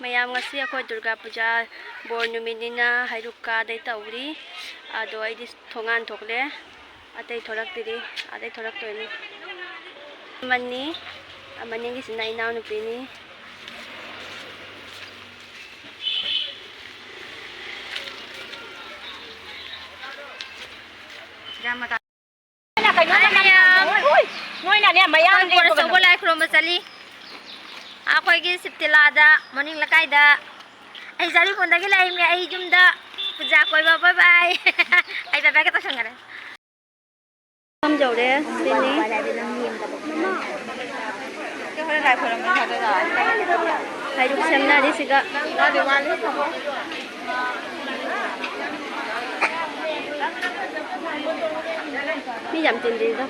ꯃꯌꯥꯝ ꯉꯁꯤ ꯑꯩꯈꯣꯏ ꯗꯨꯔꯒꯥ ꯄꯨꯖꯥ ꯕꯣꯔ ꯅꯨꯃꯤꯠꯅꯤꯅ ꯍꯩꯔꯨꯛꯀꯥꯗꯩ ꯇꯧꯔꯤ ꯑꯗꯣ ꯑꯩꯗꯤ ꯊꯣꯡꯒꯥꯟ ꯊꯣꯛꯂꯦ ꯑꯇꯩ ꯊꯣꯔꯛꯇ꯭ꯔꯤ ꯑꯇꯩ ꯊꯣꯔꯛꯇꯣꯏꯅꯤ ꯑꯃꯅꯤꯒꯤꯁꯤꯅ ꯏꯅꯥꯎꯅꯨꯄꯤꯅꯤ ꯅꯣꯏꯅꯅꯦ ꯃꯌꯥꯝ ꯑꯆꯧꯕ ꯂꯥꯏ ꯈꯨꯔꯨꯝꯕ ꯆꯠꯂꯤ ꯑꯩꯈꯣꯏꯒꯤ ꯁꯤꯞꯇꯤꯂꯥꯗ ꯃꯅꯤꯡ ꯂꯩꯀꯥꯏꯗ ꯑꯩ ꯖꯥꯔꯤꯄꯨꯔꯗꯒꯤ ꯂꯩꯃꯦ ꯑꯩ ꯌꯨꯝꯗ ꯄꯨꯖꯥ ꯀꯣꯏꯕ ꯕꯥꯏ ꯕꯥꯏ ꯑꯩ ꯕꯥꯏ ꯕꯥꯏ ꯈꯛꯇ ꯁꯪꯒꯔꯦ ꯌꯧꯔꯦ ꯁꯤꯅꯤ ꯍꯩꯔꯨꯛ ꯁꯦꯝꯅꯔꯤꯁꯤꯒ ꯃꯤ ꯌꯥꯝ ꯇꯤꯟꯗ꯭ꯔꯤꯗ